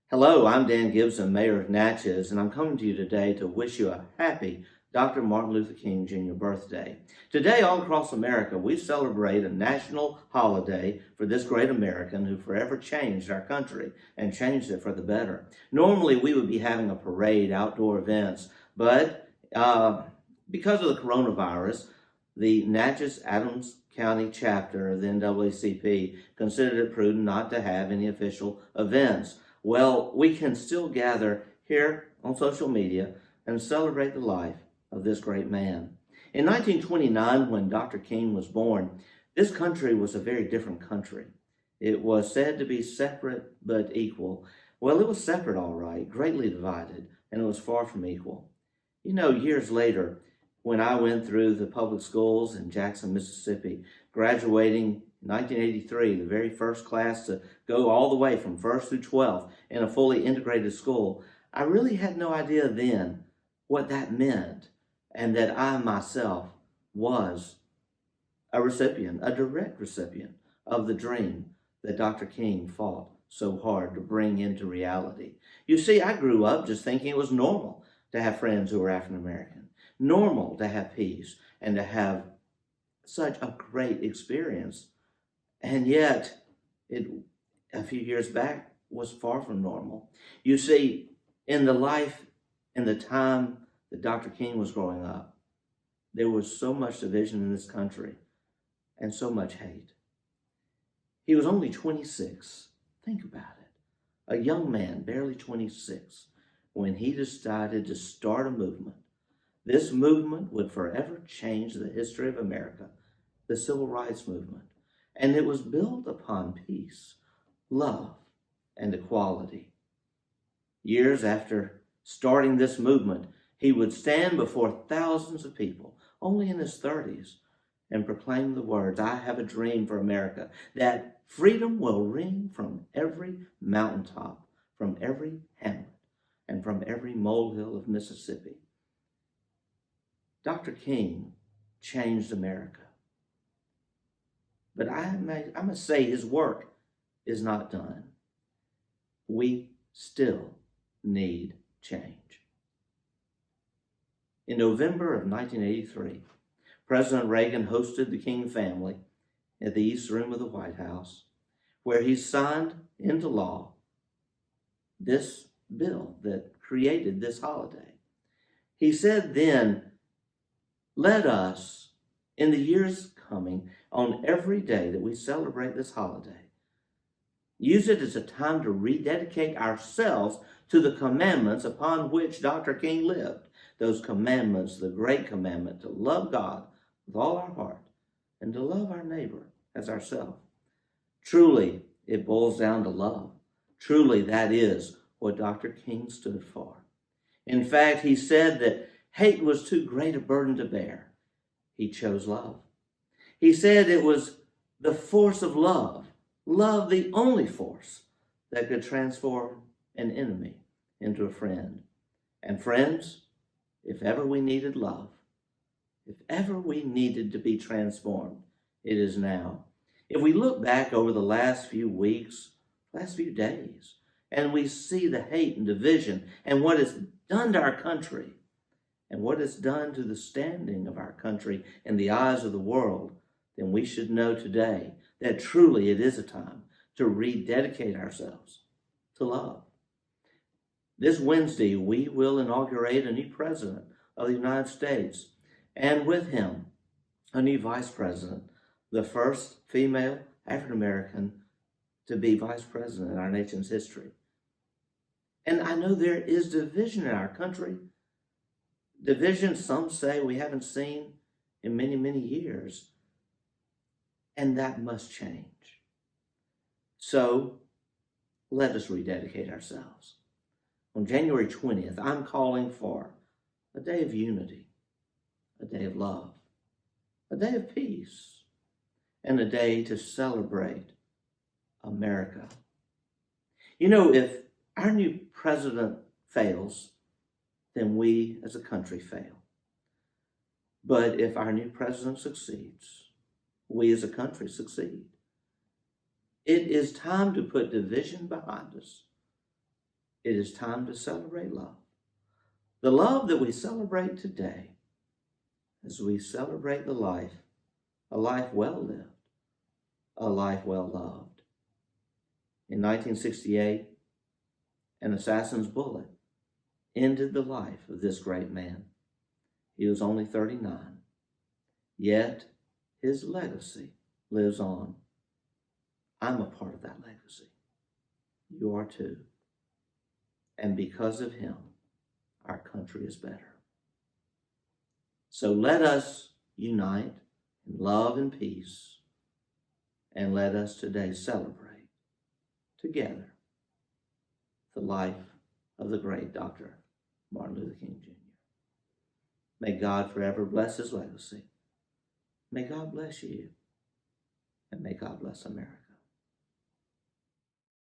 Hello, I'm Dan Gibson, Mayor of Natchez, and I'm coming to you today to wish you a happy Dr. Martin Luther King Jr. birthday. Today, all across America, we celebrate a national holiday for this great American who forever changed our country and changed it for the better. Normally, we would be having a parade, outdoor events, but because of the coronavirus, the Natchez-Adams County chapter of the NAACP considered it prudent not to have any official events. Well, we can still gather here on social media and celebrate the life of this great man. In 1929, when Dr. King was born, this country was a very different country. It was said to be separate but equal. Well, it was separate, all right, greatly divided, and it was far from equal. You know, years later, when I went through the public schools in Jackson, Mississippi, graduating in 1983, the very first class to go all the way from 1st through 12th in a fully integrated school, I really had no idea then what that meant, and that I myself was a recipient, a direct recipient of the dream that Dr. King fought so hard to bring into reality. You see, I grew up just thinking it was normal to have friends who were African American, normal to have peace, and to have such a great experience. And yet, a few years back, was far from normal. You see, in the life and the time that Dr. King was growing up, there was so much division in this country and so much hate. He was only 26. Think about it. A young man, barely 26, when he decided to start a movement. This movement would forever change the history of America, the Civil Rights Movement. And it was built upon peace, love, and equality. Years after starting this movement, he would stand before thousands of people, only in his 30s, and proclaim the words, "I have a dream for America, that freedom will ring from every mountaintop, from every hamlet, and from every molehill of Mississippi." Dr. King changed America. But I must say his work is not done. We still need change. In November of 1983, President Reagan hosted the King family at the East Room of the White House, where he signed into law this bill that created this holiday. He said then, "Let us, in the years coming, on every day that we celebrate this holiday, use it as a time to rededicate ourselves to the commandments upon which Dr. King lived. Those commandments, the great commandment to love God with all our heart and to love our neighbor as ourselves." Truly, it boils down to love. Truly, that is what Dr. King stood for. In fact, he said that hate was too great a burden to bear. He chose love. He said it was the force of love, the only force that could transform an enemy into a friend. And friends, if ever we needed love, if ever we needed to be transformed, it is now. If we look back over the last few weeks, last few days, and we see the hate and division and what it's done to our country and what it's done to the standing of our country in the eyes of the world, then we should know today that truly it is a time to rededicate ourselves to love. This Wednesday, we will inaugurate a new president of the United States, and with him, a new vice president, the first female African-American to be vice president in our nation's history. And I know there is division in our country. Division, some say, we haven't seen in many, many years. And that must change. So let us rededicate ourselves. On January 20th, I'm calling for a day of unity, a day of love, a day of peace, and a day to celebrate America. You know, if our new president fails, then we as a country fail. But if our new president succeeds, we as a country succeed. It is time to put division behind us it is time to celebrate love. The love that we celebrate today as we celebrate a life well lived, a life well loved. In 1968, an assassin's bullet ended the life of this great man. He was only 39, yet his legacy lives on. I'm a part of that legacy. You are too. And because of him, our country is better. So let us unite in love and peace, and let us today celebrate together the life of the great Dr. Martin Luther King Jr. May God forever bless his legacy. May God bless you, and may God bless America.